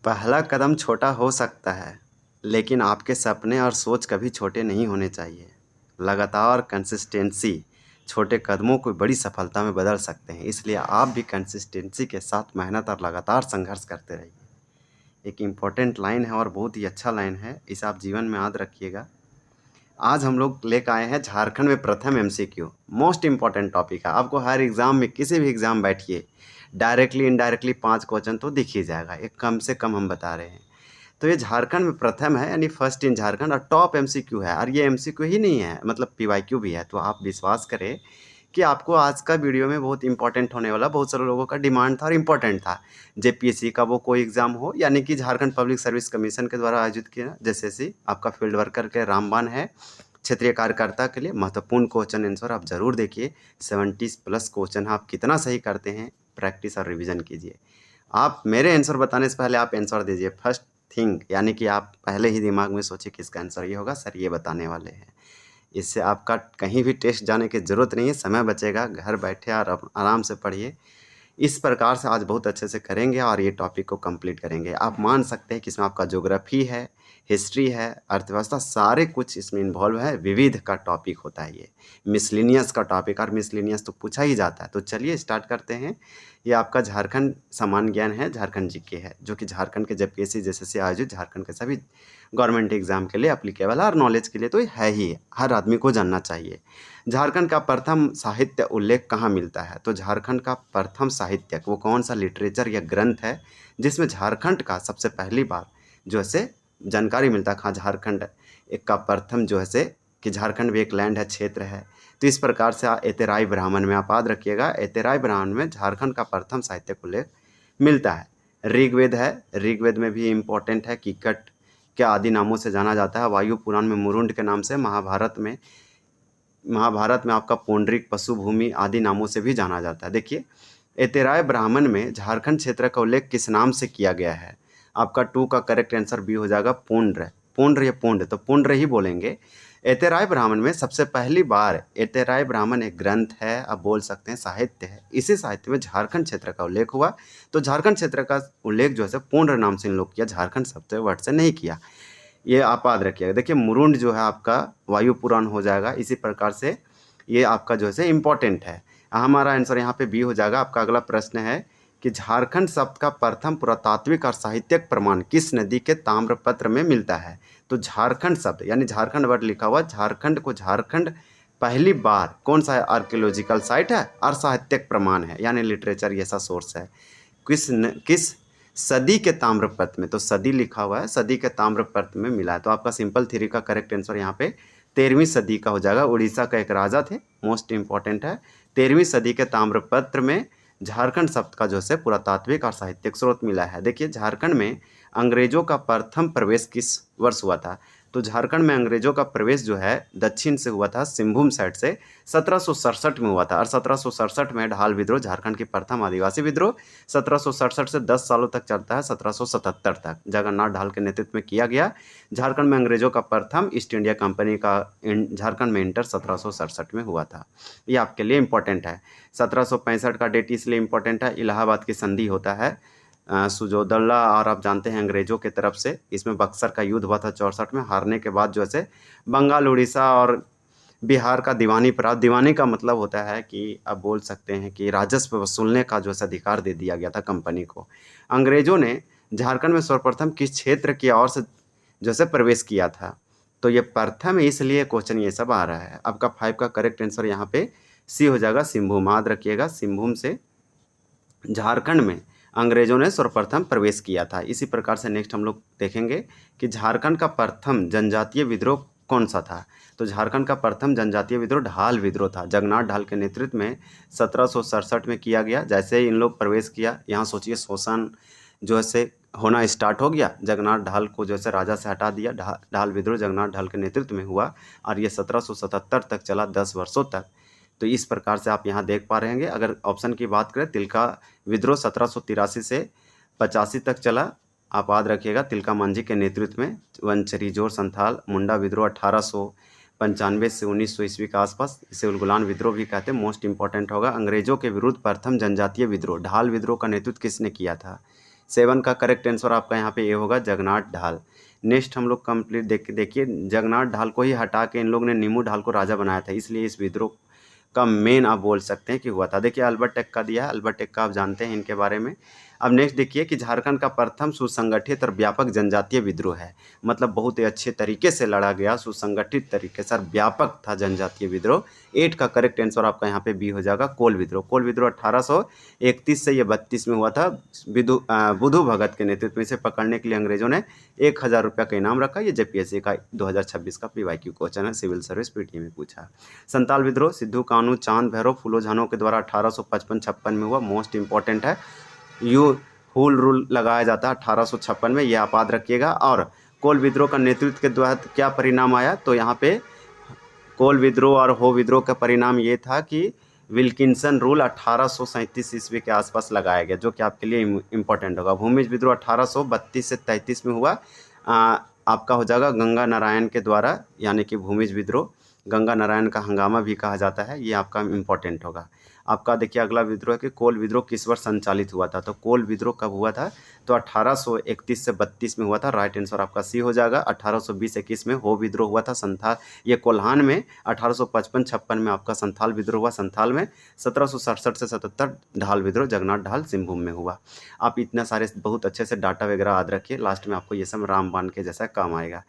पहला कदम छोटा हो सकता है, लेकिन आपके सपने और सोच कभी छोटे नहीं होने चाहिए। लगातार कंसिस्टेंसी छोटे कदमों को बड़ी सफलता में बदल सकते हैं, इसलिए आप भी कंसिस्टेंसी के साथ मेहनत और लगातार संघर्ष करते रहिए। एक इम्पोर्टेंट लाइन है और बहुत ही अच्छा लाइन है, इसे आप जीवन में याद रखिएगा। आज हम लोग लेकर आए हैं झारखंड में प्रथम एमसीक्यू। मोस्ट इम्पॉर्टेंट टॉपिक है, आपको हर एग्ज़ाम में किसी भी एग्ज़ाम बैठिए, डायरेक्टली इनडायरेक्टली 5 क्वेश्चन तो दिख ही जाएगा, एक कम से कम हम बता रहे हैं। तो ये झारखंड में प्रथम है, यानी फर्स्ट इन झारखंड, और टॉप एमसीक्यू है। और ये एमसीक्यू ही नहीं है, मतलब पीवाईक्यू भी है। तो आप विश्वास करें कि आपको आज का वीडियो में बहुत इंपॉर्टेंट होने वाला, बहुत सारे लोगों का डिमांड था और इम्पोर्टेंट था। जेपीएससी का वो कोई एग्ज़ाम हो, यानी कि झारखंड पब्लिक सर्विस कमीशन के द्वारा आयोजित किया, जैसे आपका फील्ड वर्कर के रामबाण है, क्षेत्रीय कार्यकर्ता के लिए महत्वपूर्ण क्वेश्चन आंसर आप ज़रूर देखिए। 70+ क्वेश्चन आप कितना सही करते हैं, प्रैक्टिस और रिवीजन कीजिए। आप मेरे आंसर बताने से पहले आप आंसर दीजिए फर्स्ट थिंग, यानी कि आप पहले ही दिमाग में सोचिए किसका आंसर ये होगा, सर ये बताने वाले हैं। इससे आपका कहीं भी टेस्ट जाने की ज़रूरत नहीं है, समय बचेगा, घर बैठे और आराम से पढ़िए। इस प्रकार से आज बहुत अच्छे से करेंगे और ये टॉपिक को कंप्लीट करेंगे। आप मान सकते हैं कि इसमें आपका ज्योग्राफी है, हिस्ट्री है, अर्थव्यवस्था, सारे कुछ इसमें इन्वॉल्व है। विविध का टॉपिक होता है ये, मिसलेनियस का टॉपिक, और मिसलेनियस तो पूछा ही जाता है। तो चलिए स्टार्ट करते हैं। ये आपका झारखंड सामान्य ज्ञान है, झारखंड जीके है, जो कि झारखंड के जेपीएससी जैसे आयोजित झारखंड के सभी गवर्नमेंट एग्जाम के लिए अप्लीकेबल है, और नॉलेज के लिए तो है ही, हर आदमी को जानना चाहिए। झारखंड का प्रथम साहित्य उल्लेख कहाँ मिलता है? तो झारखंड का प्रथम साहित्यक वो कौन सा लिटरेचर या ग्रंथ है जिसमें झारखंड का सबसे पहली बार जो है जानकारी मिलता है? कहाँ झारखंड एक का प्रथम जो है कि झारखंड भी एक लैंड है, क्षेत्र है। तो इस प्रकार से एतेराय ब्राह्मण में आप याद रखिएगा, एतेराय ब्राह्मण में झारखंड का प्रथम साहित्यक उल्लेख मिलता है। ऋग्वेद है, ऋग्वेद में भी इम्पोर्टेंट है। कीकट के आदि नामों से जाना जाता है। वायु पुराण में मुरुंड के नाम से, महाभारत में आपका पौंड्रिक, पशुभूमि आदि नामों से भी जाना जाता है। देखिए, एतेराय ब्राह्मण में झारखंड क्षेत्र का उल्लेख किस नाम से किया गया है? आपका 2 का करेक्ट आंसर बी हो जाएगा, पुंड्र। पुंड्र या पुंड, तो पुंड्र ही बोलेंगे। एतेराय ब्राह्मण में सबसे पहली बार, एतेराय ब्राह्मण एक ग्रंथ है, आप बोल सकते हैं साहित्य है। इसी साहित्य में झारखंड क्षेत्र का उल्लेख हुआ। तो झारखंड क्षेत्र का उल्लेख जो है पुंड्र नाम से इन लोग किया, झारखंड शब्द वर्ड से नहीं किया। ये आप याद रखिएगा। देखिए, मुरुंड जो है आपका वायु पुराण हो जाएगा। इसी प्रकार से ये आपका जो है इम्पोर्टेंट है। हमारा आंसर यहाँ पे बी हो जाएगा। आपका अगला प्रश्न है कि झारखंड शब्द का प्रथम पुरातात्विक और साहित्यिक प्रमाण किस नदी के ताम्रपत्र में मिलता है? तो झारखंड शब्द यानी झारखंड वर्ड लिखा हुआ, झारखंड को झारखंड पहली बार कौन सा आर्कियोलॉजिकल साइट है और साहित्यिक प्रमाण है, यानी लिटरेचर ऐसा सोर्स है। किस सदी के ताम्रपत्र में? तो सदी लिखा हुआ है, सदी के ताम्रपत्र में मिला है। तो आपका सिंपल थ्री का करेक्ट आंसर यहाँ पे 13वीं सदी का हो जाएगा। उड़ीसा का एक राजा थे, मोस्ट इंपॉर्टेंट है। 13वीं सदी के ताम्रपत्र में झारखंड शब्द का जो है पुरातात्विक और साहित्यिक स्रोत मिला है। देखिए, झारखंड में अंग्रेजों का प्रथम प्रवेश किस वर्ष हुआ था? तो झारखंड में अंग्रेजों का प्रवेश जो है दक्षिण से हुआ था, सिंहभूम साइड से 1767 में हुआ था। और 1767 में ढाल विद्रोह, झारखंड की प्रथम आदिवासी विद्रोह 1767 से 10 सालों तक चलता है, 1777 तक जगन्नाथ ढाल के नेतृत्व में किया गया। झारखंड में अंग्रेजों का प्रथम ईस्ट इंडिया कंपनी का झारखंड में इंटर 1767 में हुआ था। ये आपके लिए इंपॉर्टेंट है। 1765 का डेट इसलिए इंपॉर्टेंट है, इलाहाबाद की संधि होता है सुजोदल्ला, और आप जानते हैं अंग्रेजों के तरफ से। इसमें बक्सर का युद्ध हुआ था 64 में। हारने के बाद जो है बंगाल, उड़ीसा और बिहार का दीवानी प्राप्त। दीवानी का मतलब होता है कि आप बोल सकते हैं कि राजस्व वसूलने का जो है अधिकार दे दिया गया था कंपनी को। अंग्रेजों ने झारखंड में सर्वप्रथम किस क्षेत्र की ओर से जो है प्रवेश किया था? तो ये प्रथम है, इसलिए क्वेश्चन ये सब आ रहा है। आपका 5 का करेक्ट आंसर यहाँ पे सी हो जाएगा, सिंहभूम। याद रखिएगा, सिंहभूम से झारखंड में अंग्रेजों ने सर्वप्रथम प्रवेश किया था। इसी प्रकार से नेक्स्ट हम लोग देखेंगे कि झारखंड का प्रथम जनजातीय विद्रोह कौन सा था? तो झारखंड का प्रथम जनजातीय विद्रोह ढाल विद्रोह था। जगन्नाथ ढाल के नेतृत्व में 1767 में किया गया। जैसे ही इन लोग प्रवेश किया, यहाँ सोचिए शोषण जो है होना स्टार्ट हो गया। जगन्नाथ ढाल को जो है राजा से हटा दिया। ढाल विद्रोह जगन्नाथ ढाल के नेतृत्व में हुआ और ये 1777 तक चला, 10 वर्षों तक। तो इस प्रकार से आप यहाँ देख पा रहे हैं। अगर ऑप्शन की बात करें, तिलका विद्रोह 1783 से 85 तक चला। आप याद रखिएगा, तिलका मांझी के नेतृत्व में। वंचरी जोर संथाल मुंडा विद्रोह 1895 से 1900 ईस्वी के आसपास, इसे उलगुलान विद्रोह भी कहते हैं। मोस्ट इंपॉर्टेंट होगा, अंग्रेजों के विरुद्ध प्रथम जनजातीय विद्रोह ढाल विद्रोह का नेतृत्व किसने किया था? 7 का करेक्ट आंसर आपका यहाँ पे ये होगा जगन्नाथ ढाल। नेक्स्ट हम लोग कंप्लीट देखिए जगन्नाथ ढाल को ही हटा के इन लोग ने नीमू ढाल को राजा बनाया था, इसलिए इस विद्रोह का मेन आप बोल सकते हैं कि हुआ था। देखिए अल्बर्ट एक्का दिया है, अल्बर्ट एक्का आप जानते हैं इनके बारे में। अब नेक्स्ट देखिए कि झारखंड का प्रथम सुसंगठित और व्यापक जनजातीय विद्रोह है, मतलब बहुत ही अच्छे तरीके से लड़ा गया, सुसंगठित तरीके से और व्यापक था जनजातीय विद्रोह। 8 का करेक्ट आंसर आपका यहाँ पे बी हो जाएगा कोल विद्रोह। कोल विद्रोह 1831 से ये 32 में हुआ था। बुधु भगत के नेतृत्व में इसे पकड़ने के लिए अंग्रेजों ने 1000 रुपये का इनाम रखा। ये जेपीएससी का 2026 का पीवाईक्यू क्वेश्चन है, सिविल सर्विस पीटी में पूछा। संताल विद्रोह सिद्धू कानू चांद भैरव फूलो झानो के द्वारा 1855-56 में हुआ, मोस्ट इंपॉर्टेंट है। यू हुल रूल लगाया जाता है 1856 में, यह आप याद रखिएगा। और कोल विद्रोह का नेतृत्व के द्वारा क्या परिणाम आया, तो यहाँ पे कोल विद्रोह और हो विद्रोह का परिणाम ये था कि विल्किंसन रूल 1837 ईस्वी के आसपास लगाया गया, जो कि आपके लिए इम्पोर्टेंट होगा। भूमिज विद्रोह 1832 से 33 में हुआ, आपका हो जाएगा गंगा नारायण के द्वारा, यानी कि भूमिज विद्रोह गंगा नारायण का हंगामा भी कहा जाता है, ये आपका इम्पोर्टेंट होगा। आपका देखिए अगला विद्रोह कि कोल विद्रोह किस वर्ष संचालित हुआ था, तो कोल विद्रोह कब हुआ था, तो 1831 से 32 में हुआ था। राइट आंसर आपका सी हो जाएगा। 1820-21 में हो विद्रोह हुआ था संथाल, ये कोल्हान में। 1855-56 में आपका संथाल विद्रोह हुआ संथाल में। 1767 से 77 ढाल विद्रोह जगन्नाथ ढाल सिंहभूम में हुआ। आप इतना सारे बहुत अच्छे से डाटा वगैरह याद रखिए, लास्ट में आपको ये सब रामबाण के जैसा काम आएगा।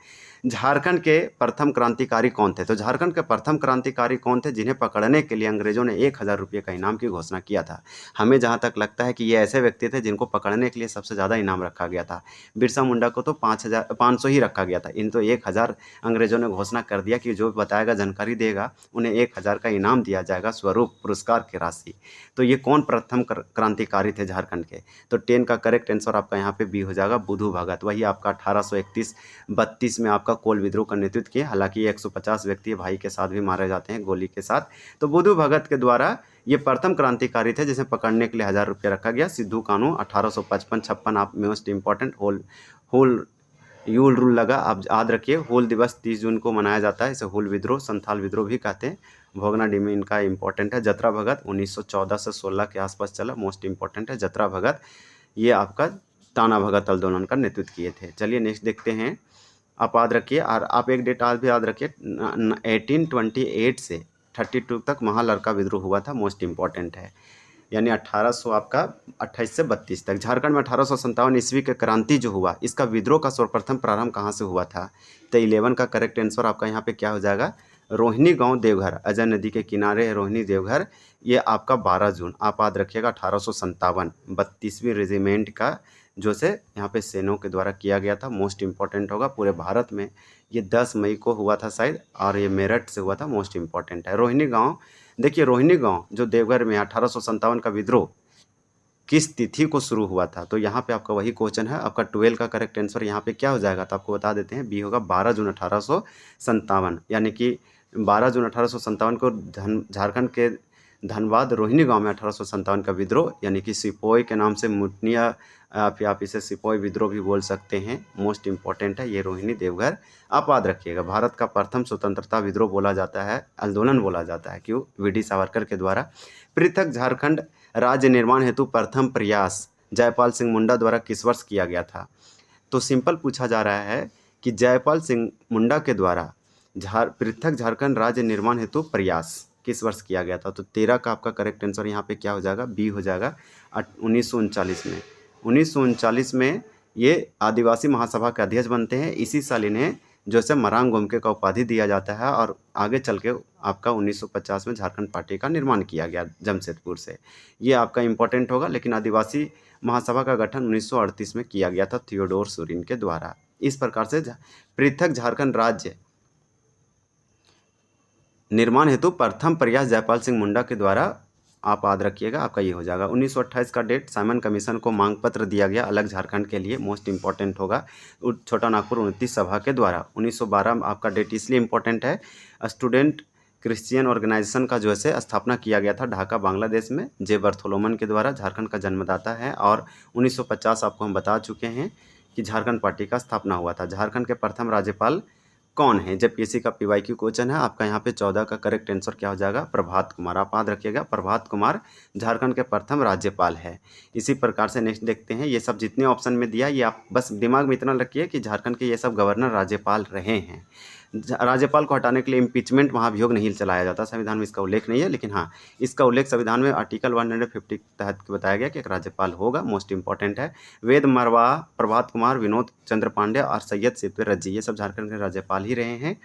झारखंड के प्रथम क्रांतिकारी कौन थे, तो झारखंड के प्रथम क्रांतिकारी कौन थे जिन्हें पकड़ने के लिए अंग्रेजों ने 1000 रुपये का इनाम की घोषणा किया था। हमें जहाँ तक लगता है कि ये ऐसे व्यक्ति थे जिनको पकड़ने के लिए सबसे ज़्यादा इनाम रखा गया था। बिरसा मुंडा को तो 500 ही रखा गया था, इन तो 1000 अंग्रेजों ने घोषणा कर दिया कि जो बताएगा जानकारी देगा उन्हें 1000 का इनाम दिया जाएगा स्वरूप पुरस्कार की राशि। तो ये कौन प्रथम क्रांतिकारी थे झारखंड के, तो 10 का करेक्ट आंसर आपका यहाँ पे बी हो जाएगा बुधु भगत। वही आपका 1831-32 में आपका कोल विद्रोह का नेतृत्व किया। हालांकि ये 150 व्यक्ति भाई के साथ भी मारे जाते हैं गोली के साथ। तो बुधु भगत के द्वारा ये प्रथम क्रांतिकारी थे जिसे पकड़ने के लिए 1000 रुपये रखा गया। सिद्धू कानू 1855-56 आप मोस्ट इंपॉर्टेंट होल यूल रूल लगा, आप याद रखिए। हूल दिवस 30 जून को मनाया जाता है, इसे हूल विद्रोह संथाल विद्रोह भी कहते हैं। भोगना डी में इनका इंपॉर्टेंट है। जतरा भगत 1914 से 16 के आसपास चला, मोस्ट इंपॉर्टेंट है जतरा भगत। ये आपका ताना भगत आंदोलन का नेतृत्व किए थे। चलिए नेक्स्ट देखते हैं, आप याद रखिए। और आप एक डेट आज भी याद रखिए, 1828 से 32 तक महालरका विद्रोह हुआ था, मोस्ट इंपॉर्टेंट है। यानी 1800 आपका 28 से 32 तक। झारखंड में 1857 ईस्वी के क्रांति जो हुआ, इसका विद्रोह का सर्वप्रथम प्रारंभ कहाँ से हुआ था, तो 11 का करेक्ट आंसर आपका यहाँ पे क्या हो जाएगा, रोहिणी गांव देवघर, अजय नदी के किनारे है रोहिणी देवघर। ये आपका 12 जून आप याद रखिएगा 1857 32वीं रेजिमेंट का जो से यहाँ पे सेनों के द्वारा किया गया था, मोस्ट इंपॉर्टेंट होगा। पूरे भारत में ये 10 मई को हुआ था शायद, और ये मेरठ से हुआ था, मोस्ट इंपॉर्टेंट है। रोहिणी गांव, देखिए रोहिणी गांव जो देवघर में 1857 का विद्रोह किस तिथि को शुरू हुआ था, तो यहाँ पे आपका वही क्वेश्चन है। आपका 12 का करेक्ट आंसर यहाँ पे क्या हो जाएगा, तो आपको बता देते हैं, बी होगा 12 जून 1857। यानी कि 12 जून 1857 को झारखंड के धनबाद रोहिणी गांव में 1857 का विद्रोह, यानी कि सिपोई के नाम से मुटनिया, आप इसे सिपोई विद्रोह भी बोल सकते हैं, मोस्ट इंपॉर्टेंट है। ये रोहिणी देवघर आप याद रखिएगा। भारत का प्रथम स्वतंत्रता विद्रोह बोला जाता है, आंदोलन बोला जाता है, क्यों, वी.डी. सावरकर के द्वारा। पृथक झारखंड राज्य निर्माण हेतु प्रथम प्रयास जयपाल सिंह मुंडा द्वारा किस वर्ष किया गया था, तो सिंपल पूछा जा रहा है कि जयपाल सिंह मुंडा के द्वारा पृथक झारखंड राज्य निर्माण हेतु प्रयास किस वर्ष किया गया था, तो 13 का आपका करेक्ट आंसर यहाँ पे क्या हो जाएगा, बी हो जाएगा 1939 में। 1939 में ये आदिवासी महासभा के अध्यक्ष बनते हैं। इसी साल इन्हें जोसेफ मरांग गोमके का उपाधि दिया जाता है, और आगे चल के आपका 1950 में झारखंड पार्टी का निर्माण किया गया जमशेदपुर से। ये आपका इंपॉर्टेंट होगा। लेकिन आदिवासी महासभा का गठन 1938 में किया गया था थियोडोर सोरेन के द्वारा। इस प्रकार से पृथक झारखंड राज्य निर्माण हेतु प्रथम प्रयास जयपाल सिंह मुंडा के द्वारा आप याद रखिएगा, आपका ये हो जाएगा। 1928 का डेट साइमन कमीशन को मांग पत्र दिया गया अलग झारखंड के लिए, मोस्ट इंपॉर्टेंट होगा, छोटा नागपुर 29 सभा के द्वारा। 1912 आपका डेट इसलिए इंपॉर्टेंट है, स्टूडेंट क्रिश्चियन ऑर्गेनाइजेशन का जो है स्थापना किया गया था ढाका बांग्लादेश में, जे बर्थोलोमन के द्वारा, झारखंड का जन्मदाता है। और 1950 आपको हम बता चुके हैं कि झारखंड पार्टी का स्थापना हुआ था। झारखंड के प्रथम राज्यपाल कौन है? जब पीएससी का पीवाईक्यू क्वेश्चन है आपका यहाँ पे 14 का करेक्ट आंसर क्या हो जाएगा? प्रभात कुमार। आप याद रखिएगा, प्रभात कुमार झारखंड के प्रथम राज्यपाल है। इसी प्रकार से नेक्स्ट देखते हैं, ये सब जितने ऑप्शन में दिया ये आप बस दिमाग में इतना रखिए कि झारखंड के ये सब गवर्नर राज्यपाल रहे हैं। राज्यपाल को हटाने के लिए इम्पीचमेंट महाभियोग नहीं चलाया जाता, संविधान में इसका उल्लेख नहीं है, लेकिन हाँ इसका उल्लेख संविधान में आर्टिकल 150 के तहत बताया गया कि एक राज्यपाल होगा, मोस्ट इंपॉर्टेंट है। वेद मरवा, प्रभात कुमार, विनोद चंद्र पांडे और सैयद सिद्ध रज्जी, ये सब झारखंड के राज्यपाल ही रहे हैं।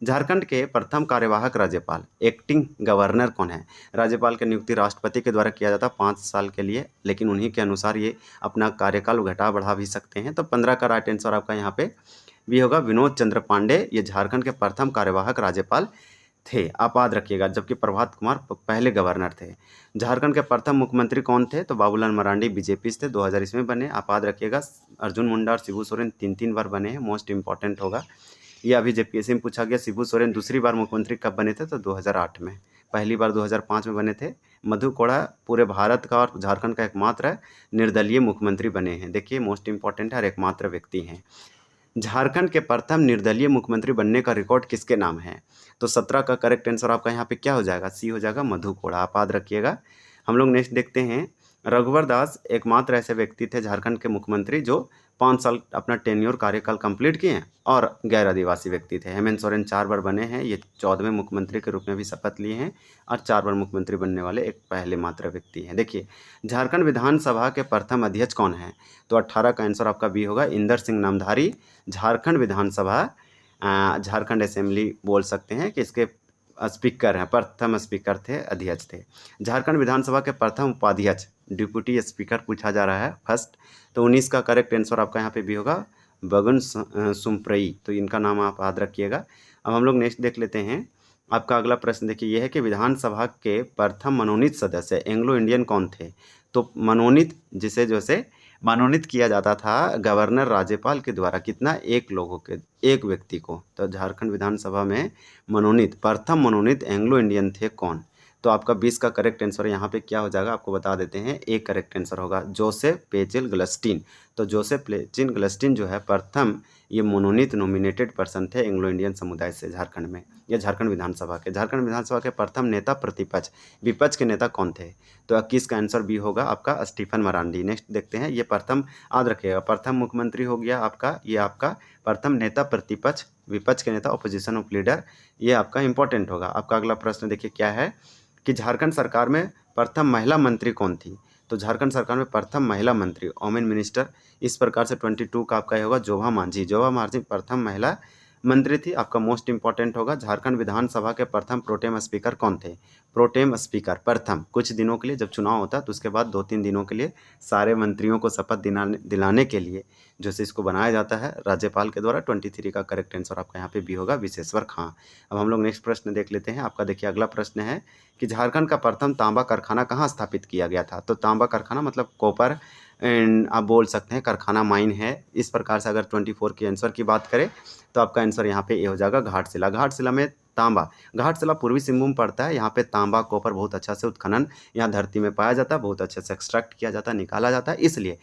झारखंड के प्रथम कार्यवाहक राज्यपाल एक्टिंग गवर्नर कौन है? राज्यपाल की नियुक्ति राष्ट्रपति के द्वारा किया जाता 5 साल के लिए, लेकिन उन्हीं के अनुसार ये अपना कार्यकाल घटा बढ़ा भी सकते हैं। तो 15 का राइट आंसर आपका यहाँ पे भी होगा विनोद चंद्र पांडे, ये झारखंड के प्रथम कार्यवाहक राज्यपाल थे, आप याद रखिएगा, जबकि प्रभात कुमार पहले गवर्नर थे। झारखंड के प्रथम मुख्यमंत्री कौन थे? तो बाबूलाल मरांडी बीजेपी से थे, 2000 इसमें बने, आप याद रखिएगा। अर्जुन मुंडा और शिबू सोरेन 3 बार बने हैं, मोस्ट इंपॉर्टेंट होगा। ये अभी जेपीएससी में पूछा गया, शिबू सोरेन दूसरी बार मुख्यमंत्री कब बने थे? तो 2008 में, पहली बार 2005 में बने थे। मधु कोड़ा पूरे भारत का और झारखंड का एकमात्र निर्दलीय मुख्यमंत्री बने हैं। देखिए मोस्ट इंपॉर्टेंट है और एकमात्र व्यक्ति हैं। झारखंड के प्रथम निर्दलीय मुख्यमंत्री बनने का रिकॉर्ड किसके नाम है? तो 17 का करेक्ट आंसर आपका यहाँ पे क्या हो जाएगा? सी हो जाएगा, मधु कोड़ा, आप याद रखिएगा। हम लोग नेक्स्ट देखते हैं, रघुवर दास एकमात्र ऐसे व्यक्ति थे झारखंड के मुख्यमंत्री जो 5 साल अपना टेन्योर कार्यकाल कंप्लीट किए हैं और गैर आदिवासी व्यक्ति थे। हेमंत सोरेन 4 बार बने हैं, ये 14वें मुख्यमंत्री के रूप में भी शपथ लिए हैं और 4 बार मुख्यमंत्री बनने वाले एक पहले मात्र व्यक्ति हैं। देखिए झारखंड विधानसभा के प्रथम अध्यक्ष कौन है? तो 18 का आंसर आपका बी होगा, इंदर सिंह नामधारी। झारखंड विधानसभा झारखंड असेंबली बोल सकते हैं कि इसके स्पीकर हैं, प्रथम स्पीकर थे, अध्यक्ष थे। झारखंड विधानसभा के प्रथम उपाध्यक्ष डिप्यूटी स्पीकर पूछा जा रहा है फर्स्ट, तो 19 का करेक्ट आंसर आपका यहाँ पे भी होगा बगन सुमप्रई, तो इनका नाम आप याद रखिएगा। अब हम लोग नेक्स्ट देख लेते हैं, आपका अगला प्रश्न देखिए ये है कि विधानसभा के प्रथम मनोनीत सदस्य एंग्लो इंडियन कौन थे? तो मनोनीत जिसे जैसे मनोनीत किया जाता था गवर्नर राज्यपाल के द्वारा, कितना? एक लोगों के, एक व्यक्ति को। तो झारखंड विधानसभा में मनोनीत प्रथम मनोनीत एंग्लो इंडियन थे कौन? तो आपका 20 का करेक्ट आंसर यहाँ पे क्या हो जाएगा आपको बता देते हैं, एक करेक्ट आंसर होगा जोसेफ पेचिल गलस्टीन। तो जोसेफ पेचिल गलस्टीन जो है प्रथम ये मनोनीत नॉमिनेटेड पर्सन थे एंग्लो इंडियन समुदाय से झारखंड में, या झारखंड विधानसभा के प्रथम नेता प्रतिपक्ष, विपक्ष के नेता कौन थे? तो 21 का आंसर भी होगा आपका स्टीफन मरांडी। नेक्स्ट देखते हैं, ये प्रथम याद रखिएगा, प्रथम मुख्यमंत्री हो गया आपका, ये आपका प्रथम नेता प्रतिपक्ष, विपक्ष के नेता ऑपोजिशन ऑफ लीडर, ये आपका इंपॉर्टेंट होगा। आपका अगला प्रश्न देखिए क्या है कि झारखंड सरकार में प्रथम महिला मंत्री कौन थी? तो झारखंड सरकार में प्रथम महिला मंत्री वोमेन मिनिस्टर, इस प्रकार से 22 का आपका होगा जोभा मांझी। जोभा मांझी प्रथम महिला मंत्री थी। आपका मोस्ट इंपॉर्टेंट होगा, झारखंड विधानसभा के प्रथम प्रोटेम स्पीकर कौन थे? प्रोटेम स्पीकर प्रथम, कुछ दिनों के लिए जब चुनाव होता है तो उसके बाद 2-3 दिनों के लिए सारे मंत्रियों को शपथ दिलाने के लिए जो से इसको बनाया जाता है राज्यपाल के द्वारा। 23 का करेक्ट आंसर आपका यहाँ पे भी होगा, विशेश्वर खां। अब हम लोग नेक्स्ट प्रश्न देख लेते हैं, आपका देखिए अगला प्रश्न है कि झारखंड का प्रथम तांबा कारखाना कहाँ स्थापित किया गया था? तो तांबा कारखाना मतलब कॉपर एंड आप बोल सकते हैं कारखाना माइन है। इस प्रकार से अगर 24 के आंसर की बात करें तो आपका आंसर यहाँ पे ये हो जाएगा घाटशिला। घाटशिला में तांबा, घाटशिला पूर्वी सिंहभूम पड़ता है, यहाँ पे तांबा कॉपर बहुत अच्छा से उत्खनन यहाँ धरती में पाया जाता है, बहुत अच्छे से एक्सट्रैक्ट किया जाता है, निकाला जाता है, इसलिए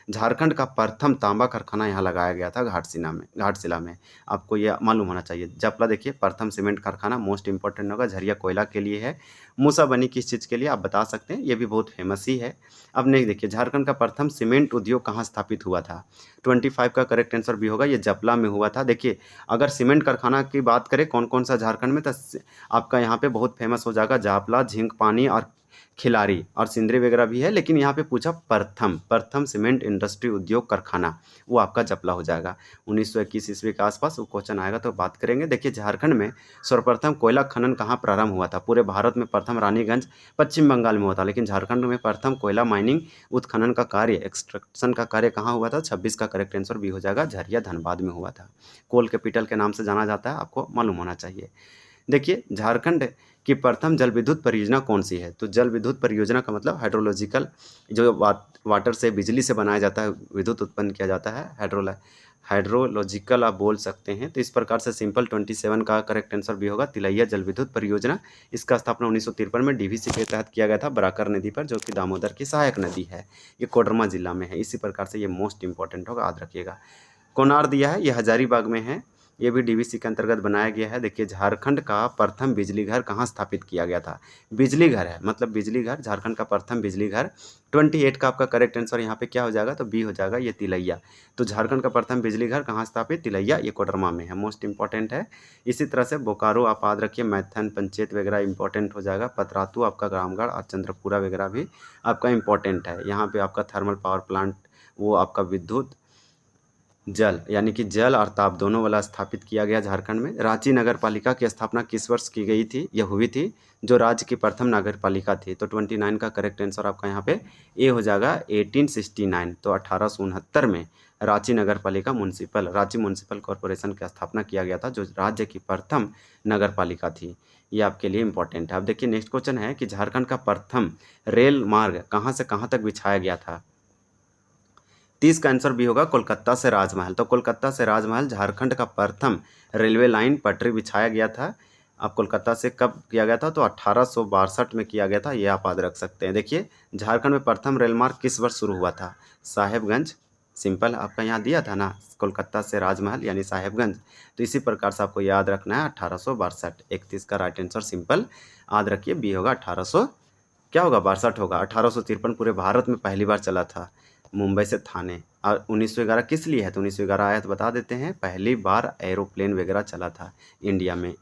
झारखंड का प्रथम तांबा कारखाना यहाँ लगाया गया था घाटशिला में। आपको ये मालूम होना चाहिए। जपला देखिए प्रथम सीमेंट कारखाना, मोस्ट इंपॉर्टेंट होगा, झरिया कोयला के लिए है। मूसा बनी किस चीज़ के लिए आप बता सकते हैं, ये भी बहुत फेमस ही है। अब नेक्स्ट देखिए, झारखंड का प्रथम सीमेंट उद्योग कहाँ स्थापित हुआ था? 25 का करेक्ट आंसर भी होगा, ये जपला में हुआ था। देखिए अगर सीमेंट कारखाना की बात करें कौन कौन सा झारखंड में, तो आपका यहाँ पे बहुत फेमस हो जाएगा जापला, झिंक पानी और खिलाड़ी और सिंदरी वगैरह भी है, लेकिन यहाँ पे पूछा प्रथम सीमेंट इंडस्ट्री उद्योग कारखाना, वो आपका जपला हो जाएगा। 1921 ईस्वी के आसपास वो क्वेश्चन आएगा तो बात करेंगे। देखिए झारखंड में सर्वप्रथम कोयला खनन कहाँ प्रारंभ हुआ था? पूरे भारत में प्रथम रानीगंज पश्चिम बंगाल में हुआ था, लेकिन झारखंड में प्रथम कोयला माइनिंग उत्खनन का कार्य, एक्सट्रैक्शन का कार्य कहाँ हुआ था? 26 का करेक्ट आंसर भी हो जाएगा, झरिया धनबाद में हुआ था। कोल कैपिटल के नाम से जाना जाता है, आपको मालूम होना चाहिए। देखिए झारखंड की प्रथम जल विद्युत परियोजना कौन सी है? तो जल विद्युत परियोजना का मतलब हाइड्रोलॉजिकल, जो वाटर से बिजली से बनाया जाता है, विद्युत उत्पन्न किया जाता है, हाइड्रोलॉजिकल आप बोल सकते हैं। तो इस प्रकार से सिंपल 27 का करेक्ट आंसर भी होगा, तिलैया जल विद्युत परियोजना। इसका स्थापना 1953 में डीवीसी के तहत किया गया था, बराकर नदी पर, जो कि दामोदर की सहायक नदी है। ये कोडरमा जिला में है। इसी प्रकार से ये मोस्ट इंपॉर्टेंट होगा, याद रखिएगा। कोनार दिया है, ये हजारीबाग में है। ये भी डीवीसी के अंतर्गत बनाया गया है। देखिए झारखंड का प्रथम बिजली घर कहाँ स्थापित किया गया था? बिजली घर है, मतलब बिजली घर, झारखंड का प्रथम बिजली घर। 28 का आपका करेक्ट आंसर यहाँ पे क्या हो जाएगा? तो बी हो जाएगा, ये तिलैया। तो झारखंड का प्रथम बिजली घर कहाँ स्थापित? तिलैया, ये कोडरमा में है, मोस्ट इंपॉर्टेंट है। इसी तरह से बोकारो आप याद रखिए, मैथन पंचायत वगैरह इंपॉर्टेंट हो जाएगा। पतरातू आपका रामगढ़ और चंद्रपुरा वगैरह भी आपका इंपॉर्टेंट है। यहाँ पे आपका थर्मल पावर प्लांट, वो आपका विद्युत जल यानी कि जल और ताप दोनों वाला स्थापित किया गया झारखंड में। रांची नगर पालिका की स्थापना किस वर्ष की गई थी? यह हुई थी जो राज्य की प्रथम नगर पालिका थी। तो 29 का करेक्ट आंसर आपका यहाँ पे ए हो जाएगा, 1869। तो 1869 में रांची नगर पालिका म्यूनसिपल, रांची म्यूनसिपल कॉरपोरेशन की स्थापना किया गया था, जो राज्य की प्रथम नगर पालिका थी। ये आपके लिए इंपॉर्टेंट है। अब देखिए नेक्स्ट क्वेश्चन है कि झारखंड का प्रथम रेल मार्ग कहाँ से कहाँ तक बिछाया गया था? 30 का आंसर भी होगा, कोलकाता से राजमहल। तो कोलकाता से राजमहल झारखंड का प्रथम रेलवे लाइन पटरी बिछाया गया था। अब कोलकाता से कब किया गया था? तो 1862 में किया गया था, ये आप याद रख सकते हैं। देखिए झारखंड में प्रथम रेल मार्ग किस वर्ष शुरू हुआ था? साहेबगंज, सिंपल आपका यहाँ दिया था ना, कोलकाता से राजमहल यानी साहेबगंज। तो इसी प्रकार से आपको याद रखना है 1862। 31 का राइट आंसर सिंपल याद रखिए, बी होगा 1800, क्या होगा? 62 होगा। 1853 पूरे भारत में पहली बार चला था, मुंबई से थाने। और 1911 किस लिए है? तो 1911 आया तो बता देते हैं, पहली बार एरोप्लेन वगैरह चला था इंडिया में,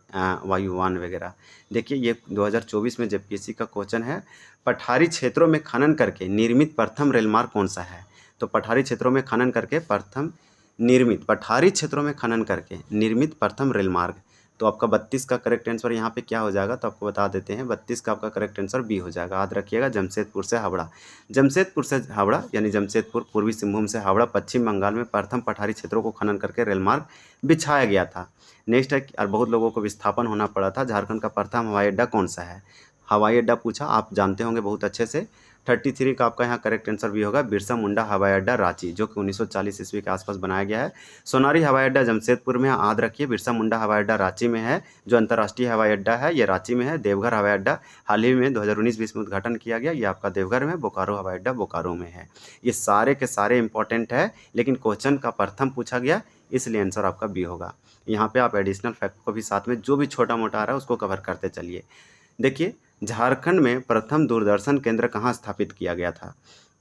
वायुयान वगैरह। देखिए ये 2024 में जब पीएससी का क्वेश्चन है, पठारी क्षेत्रों में खनन करके निर्मित प्रथम रेल मार्ग कौन सा है? तो पठारी क्षेत्रों में खनन करके प्रथम निर्मित, पठारी क्षेत्रों में खनन करके निर्मित प्रथम रेल मार्ग। तो आपका 32 का करेक्ट आंसर यहाँ पे क्या हो जाएगा? तो आपको बता देते हैं, 32 का आपका करेक्ट आंसर बी हो जाएगा। याद रखिएगा, जमशेदपुर से हावड़ा। जमशेदपुर से हावड़ा यानी जमशेदपुर पूर्वी सिंहभूम से हावड़ा पश्चिम बंगाल में प्रथम पठारी क्षेत्रों को खनन करके रेल मार्ग बिछाया गया था। नेक्स्ट है, और बहुत लोगों को विस्थापन होना पड़ा था, झारखंड का प्रथम हवाई अड्डा कौन सा है? हवाई अड्डा पूछा, आप जानते होंगे बहुत अच्छे से। 33 का आपका यहाँ करेक्ट आंसर भी होगा, बिरसा मुंडा हवाई अड्डा रांची, जो कि 1940 ईस्वी के आसपास बनाया गया है। सोनारी हवाई अड्डा जमशेदपुर में, याद रखिए। बिरसा मुंडा हवाई अड्डा रांची में है, जो अंतर्राष्ट्रीय हवाई अड्डा है ये रांची में है। देवघर हवाई अड्डा हाल ही में 2019-20 में उद्घाटन किया गया, ये आपका देवघर में। बोकारो हवाई अड्डा बोकारो में है। ये सारे के सारे इंपॉर्टेंट है, लेकिन क्वेश्चन का प्रथम पूछा गया, इसलिए आंसर आपका बी होगा। यहाँ पे आप एडिशनल फैक्ट को भी साथ में जो भी छोटा मोटा आ रहा है उसको कवर करते चलिए। देखिए झारखंड में प्रथम दूरदर्शन केंद्र कहाँ स्थापित किया गया था?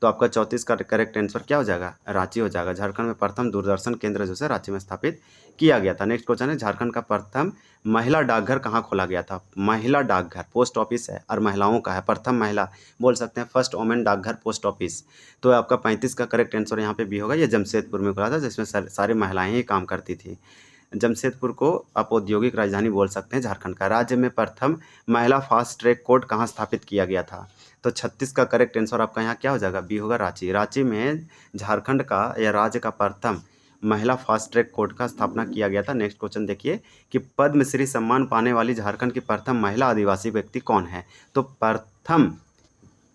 तो आपका 34 का करेक्ट आंसर क्या हो जाएगा? रांची हो जाएगा। झारखंड में प्रथम दूरदर्शन केंद्र जो है रांची में स्थापित किया गया था। नेक्स्ट क्वेश्चन है, झारखंड का प्रथम महिला डाकघर कहाँ खोला गया था? महिला डाकघर, पोस्ट ऑफिस है और महिलाओं का है, प्रथम महिला बोल सकते हैं, फर्स्ट वोमेन डाकघर पोस्ट ऑफिस। तो आपका 35 का करेक्ट आंसर यहाँ पे भी होगा, ये जमशेदपुर में खुला था, जिसमें सारी महिलाएं ही काम करती थी। जमशेदपुर को आप औद्योगिक राजधानी बोल सकते हैं झारखंड का। राज्य में प्रथम महिला फास्ट ट्रैक कोर्ट कहाँ स्थापित किया गया था? तो 36 का करेक्ट आंसर आपका यहाँ क्या हो जाएगा? बी होगा, रांची। रांची में झारखंड का या राज्य का प्रथम महिला फास्ट ट्रैक कोर्ट का स्थापना किया गया था। नेक्स्ट क्वेश्चन देखिए कि पद्मश्री सम्मान पाने वाली झारखंड की प्रथम महिला आदिवासी व्यक्ति कौन है? तो प्रथम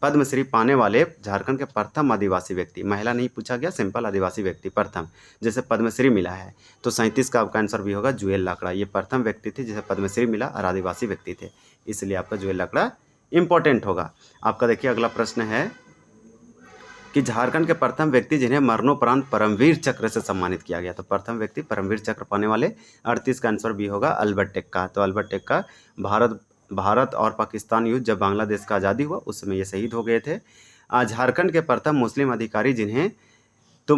पद्मश्री पाने वाले झारखंड के प्रथम आदिवासी व्यक्ति, महिला नहीं पूछा गया, सिंपल आदिवासी व्यक्ति प्रथम जैसे पद्मश्री मिला है। तो 37 का आपका आंसर भी होगा, जुएल लाकड़ा। ये प्रथम व्यक्ति थे जिसे पद्मश्री मिला और आदिवासी व्यक्ति थे, इसलिए आपका जुएल लाकड़ा इंपॉर्टेंट होगा। आपका देखिए अगला प्रश्न है कि झारखंड के प्रथम व्यक्ति जिन्हें मरणोपरांत परमवीर चक्र से सम्मानित किया गया, तो प्रथम व्यक्ति परमवीर चक्र पाने वाले। 38 का आंसर भी होगा, अल्बर्ट टेक्का। तो अल्बर्ट टेक्का भारत और पाकिस्तान युद्ध जब बांग्लादेश का आज़ादी हुआ उस समय ये शहीद हो गए थे। झारखंड के प्रथम मुस्लिम अधिकारी जिन्हें, तो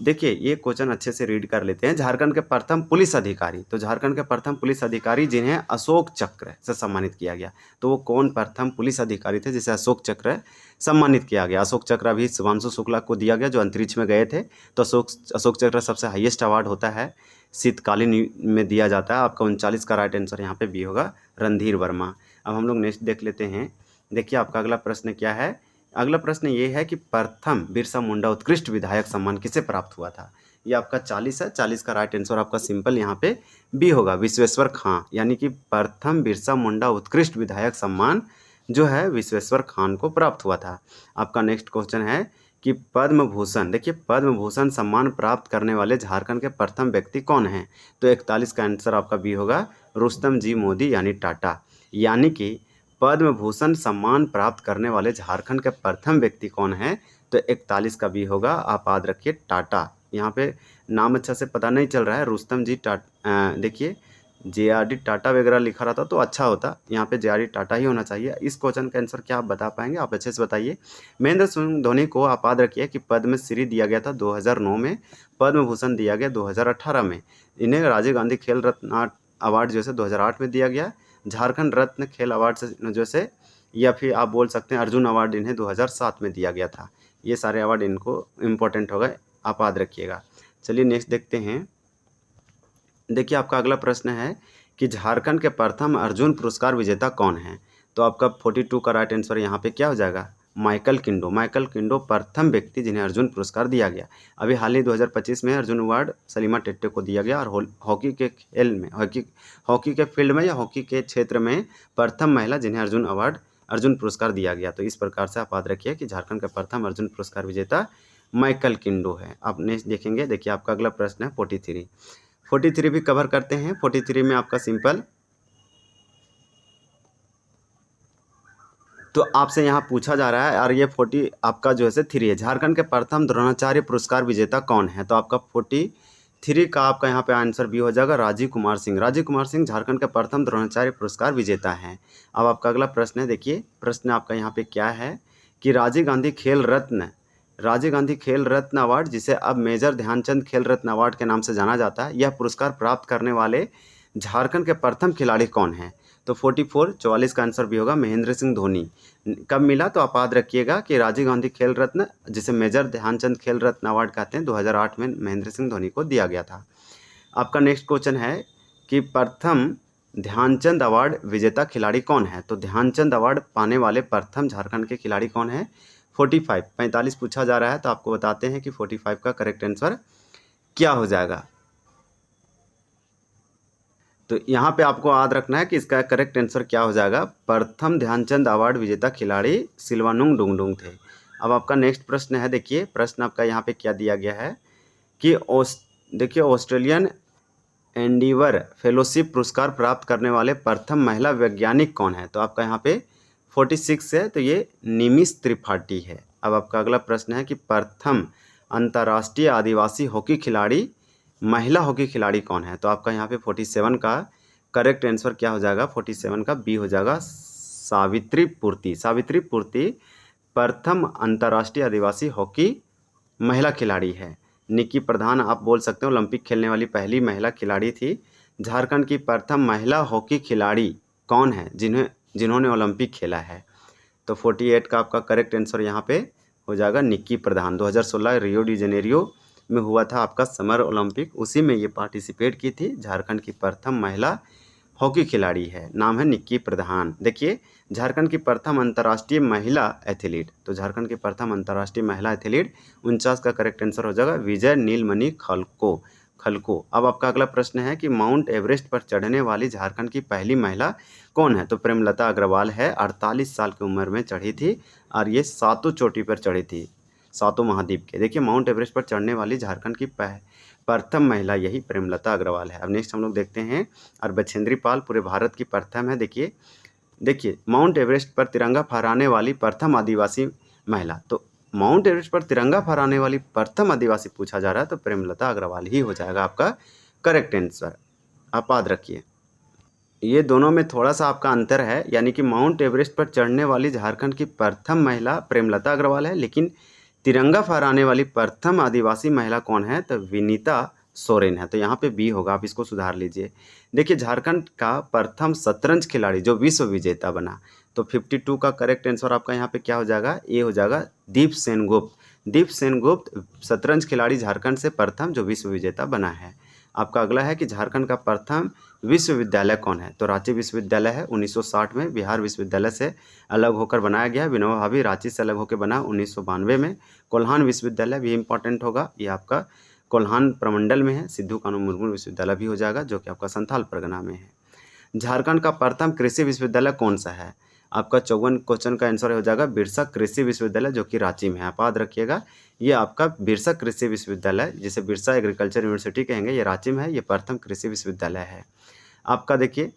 देखिए ये क्वेश्चन अच्छे से रीड कर लेते हैं। झारखंड के प्रथम पुलिस अधिकारी, तो झारखंड के प्रथम पुलिस अधिकारी जिन्हें अशोक चक्र से सम्मानित किया गया, तो वो कौन प्रथम पुलिस अधिकारी थे जिसे अशोक चक्र सम्मानित किया गया? अशोक चक्र अभी शुभांशु शुक्ला को दिया गया जो अंतरिक्ष में गए थे। तो अशोक चक्र सबसे हाईएस्ट अवार्ड होता है, शीतकालीन में दिया जाता है। आपका 39 का राइट आंसर यहाँ पे बी होगा, रणधीर वर्मा। अब हम लोग नेक्स्ट देख लेते हैं। देखिए आपका अगला प्रश्न क्या है? अगला प्रश्न ये है कि प्रथम बिरसा मुंडा उत्कृष्ट विधायक सम्मान किसे प्राप्त हुआ था? ये आपका 40 है, 40 का राइट आंसर आपका सिंपल यहाँ पे बी होगा, विश्वेश्वर खां। यानी कि प्रथम बिरसा मुंडा उत्कृष्ट विधायक सम्मान जो है विश्वेश्वर खान को प्राप्त हुआ था। आपका नेक्स्ट क्वेश्चन है कि पद्म भूषण, देखिए पद्म भूषण सम्मान प्राप्त करने वाले झारखंड के प्रथम व्यक्ति कौन हैं? तो 41 का आंसर आपका बी होगा, रुस्तम जी मोदी यानी टाटा। यानी कि पद्म भूषण सम्मान प्राप्त करने वाले झारखंड के प्रथम व्यक्ति कौन है? तो 41 का भी होगा, आप याद रखिए, टाटा। यहाँ पे नाम अच्छा से पता नहीं चल रहा है, रुस्तम जी टाटा, देखिए JRD टाटा वगैरह लिखा रहता तो अच्छा होता, यहाँ पे JRD टाटा ही होना चाहिए। इस क्वेश्चन का आंसर क्या आप बता पाएंगे? आप अच्छे से बताइए। महेंद्र सिंह धोनी को आप याद रखिए कि पद्मश्री दिया गया था 2009 में, पद्म भूषण दिया गया 2018 में, इन्हें राजीव गांधी खेल रत्न अवार्ड जो है 2008 में दिया गया, झारखंड रत्न खेल अवार्ड से जो से, या फिर आप बोल सकते हैं अर्जुन अवार्ड इन्हें 2007 में दिया गया था। ये सारे अवार्ड इनको इम्पोर्टेंट होगा, आप याद रखिएगा। चलिए नेक्स्ट देखते हैं। देखिए आपका अगला प्रश्न है कि झारखंड के प्रथम अर्जुन पुरस्कार विजेता कौन है? तो आपका 42 का राइट आंसर यहाँ पे क्या हो जाएगा? माइकल किंडो। माइकल किंडो प्रथम व्यक्ति जिन्हें अर्जुन पुरस्कार दिया गया। अभी हाल ही 2025 में अर्जुन अवार्ड सलीमा टेट्टे को दिया गया। और हॉकी के खेल में, हॉकी के फील्ड में या हॉकी के क्षेत्र में प्रथम महिला जिन्हें अर्जुन पुरस्कार दिया गया। तो इस प्रकार से आप याद रखिए कि झारखंड का प्रथम अर्जुन पुरस्कार विजेता माइकल किंडो है। आप नेक्स्ट देखेंगे। देखिए आपका अगला प्रश्न है 43 भी कवर करते हैं। 43 में आपका सिंपल, तो आपसे यहाँ पूछा जा रहा है, और ये 40 आपका जो है 3 है, झारखंड के प्रथम द्रोणाचार्य पुरस्कार विजेता कौन है? तो आपका 43 का आपका यहाँ पे आंसर भी हो जाएगा राजीव कुमार सिंह। राजीव कुमार सिंह झारखंड के प्रथम द्रोणाचार्य पुरस्कार विजेता हैं। अब आपका अगला प्रश्न है। देखिए प्रश्न आपका यहाँ पे क्या है कि राजीव गांधी खेल रत्न अवार्ड, जिसे अब मेजर ध्यानचंद खेल रत्न अवार्ड के नाम से जाना जाता है, यह पुरस्कार प्राप्त करने वाले झारखंड के प्रथम खिलाड़ी कौन हैं? तो 44 का आंसर भी होगा महेंद्र सिंह धोनी। कब मिला? तो आप याद रखिएगा कि राजीव गांधी खेल रत्न, जिसे मेजर ध्यानचंद खेल रत्न अवार्ड कहते हैं, 2008 में महेंद्र सिंह धोनी को दिया गया था। आपका नेक्स्ट क्वेश्चन है कि प्रथम ध्यानचंद अवार्ड विजेता खिलाड़ी कौन है? तो ध्यानचंद अवार्ड पाने वाले प्रथम झारखंड के खिलाड़ी कौन है? 45 पूछा जा रहा है, तो आपको बताते हैं कि 45 का करेक्ट आंसर क्या हो जाएगा। तो यहाँ पे आपको याद रखना है कि इसका करेक्ट आंसर क्या हो जाएगा। प्रथम ध्यानचंद अवार्ड विजेता खिलाड़ी सिल्वानुंग डुंगडुंग थे। अब आपका नेक्स्ट प्रश्न है। देखिए प्रश्न आपका यहाँ पे क्या दिया गया है कि देखिए ऑस्ट्रेलियन एंडीवर फेलोशिप पुरस्कार प्राप्त करने वाले प्रथम महिला वैज्ञानिक कौन है? तो आपका यहाँ पे 46 है, तो ये निमिष त्रिपाठी है। अब आपका अगला प्रश्न है कि प्रथम अंतर्राष्ट्रीय आदिवासी हॉकी खिलाड़ी, महिला हॉकी खिलाड़ी कौन है? तो आपका यहाँ पे 47 का करेक्ट आंसर क्या हो जाएगा? 47 का बी हो जाएगा, सावित्री पूर्ति प्रथम अंतर्राष्ट्रीय आदिवासी हॉकी महिला खिलाड़ी है। निक्की प्रधान आप बोल सकते हो, ओलंपिक खेलने वाली पहली महिला खिलाड़ी थी। झारखंड की प्रथम महिला हॉकी खिलाड़ी कौन है जिन्होंने ओलंपिक खेला है? तो 48 का आपका करेक्ट आंसर यहाँ पे हो जाएगा Nikki Pradhan. 2016 Rio de Janeiro में हुआ था आपका समर ओलंपिक, उसी में ये पार्टिसिपेट की थी। झारखंड की प्रथम महिला हॉकी खिलाड़ी है, नाम है निक्की प्रधान। देखिए झारखंड की प्रथम अंतर्राष्ट्रीय महिला एथलीट, तो झारखंड की प्रथम अंतर्राष्ट्रीय महिला एथलीट 49 का करेक्ट आंसर हो जाएगा विजय नीलमणि खलको। अब आपका अगला प्रश्न है कि माउंट एवरेस्ट पर चढ़ने वाली झारखंड की पहली महिला कौन है? तो प्रेमलता अग्रवाल है। 48 साल की उम्र में चढ़ी थी और ये 7 चोटी पर चढ़ी थी, 7 महाद्वीप के। देखिए माउंट एवरेस्ट पर चढ़ने वाली झारखंड की प्रथम महिला यही प्रेमलता अग्रवाल है। अब नेक्स्ट हम लोग देखते हैं, और बछेंद्री पाल पूरे भारत की प्रथम है। देखिए माउंट एवरेस्ट पर तिरंगा फहराने वाली प्रथम आदिवासी महिला, तो माउंट एवरेस्ट पर तिरंगा फहराने वाली प्रथम आदिवासी पूछा जा रहा है, तो प्रेमलता अग्रवाल ही हो जाएगा आपका करेक्ट आंसर। आप याद रखिए, ये दोनों में थोड़ा सा आपका अंतर है, यानी कि माउंट एवरेस्ट पर चढ़ने वाली झारखंड की प्रथम महिला प्रेमलता अग्रवाल है, लेकिन तिरंगा फहराने वाली प्रथम आदिवासी महिला कौन है? तो विनीता सोरेन है। तो यहाँ पे बी होगा, आप इसको सुधार लीजिए। देखिए झारखंड का प्रथम शतरंज खिलाड़ी जो विश्व विजेता बना, तो 52 का करेक्ट आंसर आपका यहाँ पे क्या हो जाएगा? ए हो जाएगा दीप सेनगुप्त शतरंज खिलाड़ी झारखंड से प्रथम जो विश्व विजेता बना है। आपका अगला है कि झारखंड का प्रथम विश्वविद्यालय कौन है? तो रांची विश्वविद्यालय है, 1960 में बिहार विश्वविद्यालय से अलग होकर बनाया गया। विनोबा भावे रांची से अलग होकर बना 1992 में। कोल्हान विश्वविद्यालय भी इंपॉर्टेंट होगा, ये आपका कोल्हान प्रमंडल में है। सिद्धू कानू मुर्मू विश्वविद्यालय भी हो जाएगा, जो कि आपका संथाल परगना में है। झारखंड का प्रथम कृषि विश्वविद्यालय कौन सा है? आपका 54 क्वेश्चन का आंसर हो जाएगा बिरसा कृषि विश्वविद्यालय, जो कि रांची में है। आप याद रखिएगा, ये आपका बिरसा कृषि विश्वविद्यालय, जिसे बिरसा एग्रीकल्चर यूनिवर्सिटी कहेंगे, ये रांची में है। ये प्रथम कृषि विश्वविद्यालय है। आपका देखिए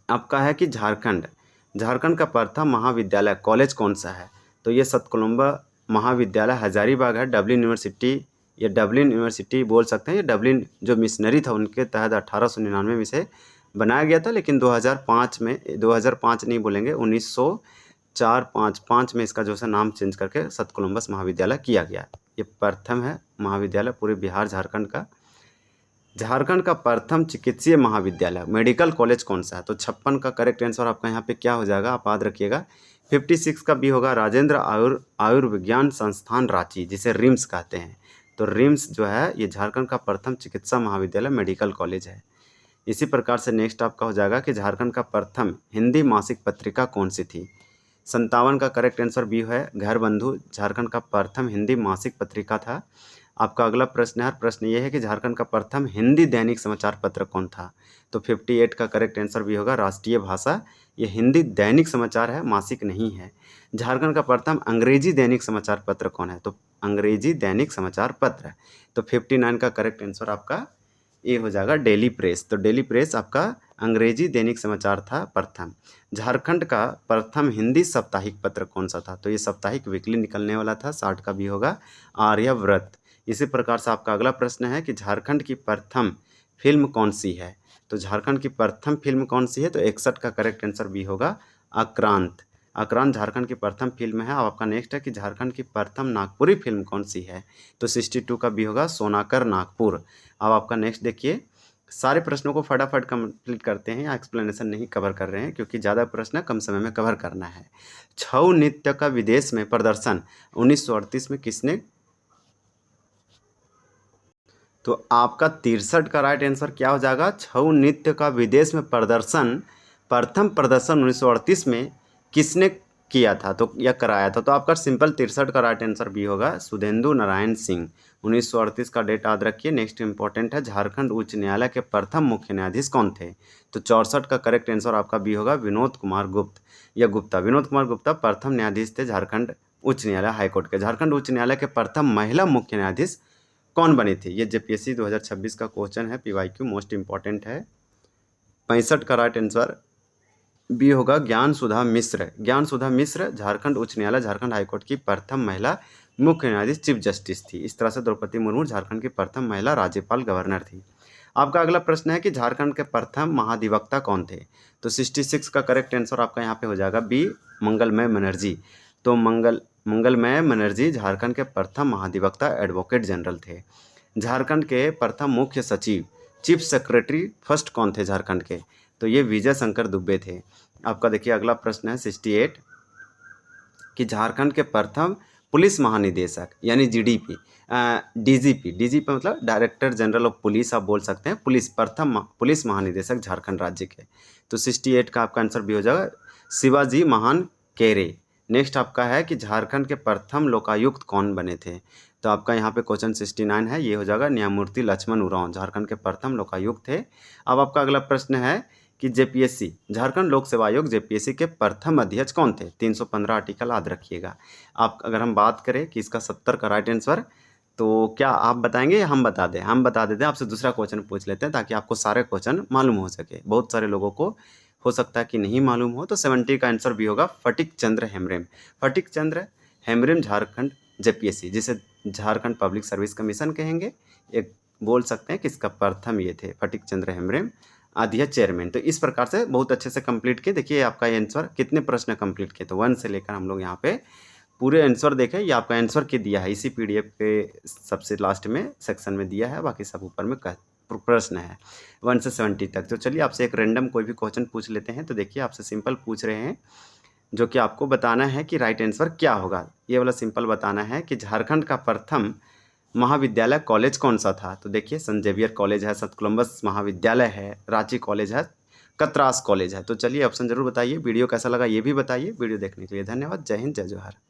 आपका है कि झारखंड का प्रथम महाविद्यालय कॉलेज कौन सा है? तो ये सतकुलम्बा महाविद्यालय हजारीबाग है। डब्ल्यू यूनिवर्सिटी ये डबलिन यूनिवर्सिटी बोल सकते हैं। ये डबलिन जो मिशनरी था उनके तहत 1899 में इसे बनाया गया था, लेकिन 2005 में, 2005 नहीं बोलेंगे, 1905 में इसका जो है नाम चेंज करके संत कोलंबस महाविद्यालय किया गया। ये प्रथम है महाविद्यालय पूरे बिहार झारखंड का। झारखंड का प्रथम चिकित्सीय महाविद्यालय मेडिकल कॉलेज कौन सा है? तो 56 का करेक्ट आंसर आपका यहाँ पे क्या हो जाएगा, आप याद रखिएगा। 56 का भी होगा राजेंद्र आयुर्विज्ञान संस्थान रांची, जिसे रिम्स कहते हैं। तो रिम्स जो है ये झारखंड का प्रथम चिकित्सा महाविद्यालय मेडिकल कॉलेज है। इसी प्रकार से नेक्स्ट आपका हो जाएगा कि झारखंड का प्रथम हिंदी मासिक पत्रिका कौन सी थी? 57 का करेक्ट आंसर बी है घर बंधु, झारखंड का प्रथम हिंदी मासिक पत्रिका था। आपका अगला प्रश्न है, प्रश्न ये है कि झारखंड का प्रथम हिंदी दैनिक समाचार पत्र कौन था? तो 58 का करेक्ट आंसर भी होगा राष्ट्रीय भाषा। ये हिंदी दैनिक समाचार है, मासिक नहीं है। झारखंड का प्रथम अंग्रेजी दैनिक समाचार पत्र कौन है? तो अंग्रेजी दैनिक समाचार पत्र। तो 59 का करेक्ट आंसर आपका ये हो जाएगा डेली प्रेस। तो डेली प्रेस आपका अंग्रेजी दैनिक समाचार था प्रथम। झारखंड का प्रथम हिंदी साप्ताहिक पत्र कौन सा था? तो ये साप्ताहिक वीकली निकलने वाला था। 60 का भी होगा आर्यव्रत। इसी प्रकार से आपका अगला प्रश्न है कि झारखंड की प्रथम फिल्म कौन सी है? तो झारखंड की प्रथम फिल्म कौन सी है? तो 61 का करेक्ट आंसर भी होगा आक्रांत। आक्रांत झारखंड की प्रथम फिल्म है। अब आपका नेक्स्ट है कि झारखंड की प्रथम नागपुरी फिल्म कौन सी है? तो 62 का भी होगा सोनाकर नागपुर। अब आपका नेक्स्ट देखिए, सारे प्रश्नों को फटाफट कंप्लीट करते हैं, या एक्सप्लेनेशन नहीं कवर कर रहे हैं क्योंकि ज़्यादा प्रश्न कम समय में कवर करना है। छऊ नृत्य का विदेश में प्रदर्शन 1938 में किसने? तो आपका 63 का राइट आंसर क्या हो जाएगा? छऊ नृत्य का विदेश में प्रदर्शन, प्रथम प्रदर्शन 1938 में किसने किया था, तो या कराया था? तो आपका सिंपल 63 का राइट आंसर भी होगा सुधेंदु नारायण सिंह। 1938 का डेट याद रखिए। नेक्स्ट इंपॉर्टेंट है, झारखंड उच्च न्यायालय के प्रथम मुख्य न्यायाधीश कौन थे? तो 64 का करेक्ट आंसर आपका भी होगा विनोद कुमार गुप्त या गुप्ता। विनोद कुमार गुप्ता प्रथम न्यायाधीश थे झारखंड उच्च न्यायालय हाईकोर्ट के। झारखंड उच्च न्यायालय के प्रथम महिला मुख्य न्यायाधीश कौन बनी थी? ये जेपीएससी 2026 का क्वेश्चन है, पीवाईक्यू मोस्ट इंपॉर्टेंट है। 65 का राइट आंसर बी होगा ज्ञान सुधा मिश्र। ज्ञान सुधा मिश्र झारखंड उच्च न्यायालय झारखंड हाईकोर्ट की प्रथम महिला मुख्य न्यायाधीश चीफ जस्टिस थी। इस तरह से द्रौपदी मुर्मू झारखंड की प्रथम महिला राज्यपाल गवर्नर थी। आपका अगला प्रश्न है कि झारखंड के प्रथम महाधिवक्ता कौन थे? तो 66 का करेक्ट आंसर आपका यहाँ पे हो जाएगा बी मंगलमय बनर्जी। तो मंगलमय बनर्जी झारखंड के प्रथम महाधिवक्ता एडवोकेट जनरल थे। झारखंड के प्रथम मुख्य सचिव चीफ सेक्रेटरी फर्स्ट कौन थे झारखंड के? तो ये विजय शंकर दुबे थे। आपका देखिए अगला प्रश्न है 68 कि झारखंड के प्रथम पुलिस महानिदेशक यानी जीडीपी डीजीपी मतलब डायरेक्टर जनरल ऑफ पुलिस आप बोल सकते हैं, प्रथम पुलिस महानिदेशक झारखंड राज्य के। तो 68 का आपका आंसर भी हो जाएगा शिवाजी महान केरे। नेक्स्ट आपका है कि झारखंड के प्रथम लोकायुक्त कौन बने थे? तो आपका यहाँ पे क्वेश्चन 69 है, ये हो जाएगा न्यायमूर्ति लक्ष्मण उरांव झारखंड के प्रथम लोकायुक्त थे। अब आपका अगला प्रश्न है कि जेपीएससी झारखंड लोक सेवा आयोग जेपीएससी के प्रथम अध्यक्ष कौन थे? 315 आर्टिकल याद रखिएगा। आप अगर हम बात करें कि इसका 70 का राइट आंसर, तो क्या आप बताएंगे या हम बता दें? हम बता देते हैं। आपसे दूसरा क्वेश्चन पूछ लेते हैं ताकि आपको सारे क्वेश्चन मालूम हो सके। बहुत सारे लोगों को हो सकता है कि नहीं मालूम हो। तो 70 का आंसर भी होगा फटिक चंद्र हेम्ब्रेम। फटिक चंद्र हेम्ब्रेम झारखंड जेपीएससी जिसे झारखंड पब्लिक सर्विस कमीशन कहेंगे, एक बोल सकते हैं कि इसका प्रथम ये थे फटिक चंद्र हेम्ब्रेम अध्यक्ष चेयरमैन। तो इस प्रकार से बहुत अच्छे से कंप्लीट किए। देखिए आपका आंसर कितने प्रश्न कंप्लीट किए, तो 1 से लेकर हम लोग यहाँ पे पूरे आंसर देखें। ये आपका आंसर के दिया है इसी पीडीएफ के सबसे लास्ट में सेक्शन में दिया है, बाकी सब ऊपर में प्रश्न है 1 से 70 तक। तो चलिए आपसे एक रैंडम कोई भी क्वेश्चन पूछ लेते हैं। तो देखिए आपसे सिंपल पूछ रहे हैं जो कि आपको बताना है कि राइट आंसर क्या होगा। ये वाला सिंपल बताना है कि झारखंड का प्रथम महाविद्यालय कॉलेज कौन सा था? तो देखिए सेंट जेवियर कॉलेज है, संत कोलंबस महाविद्यालय है, रांची कॉलेज है, कतरास कॉलेज है। तो चलिए ऑप्शन जरूर बताइए। वीडियो कैसा लगा ये भी बताइए। वीडियो देखने के लिए धन्यवाद। जय हिंद, जय जोहार।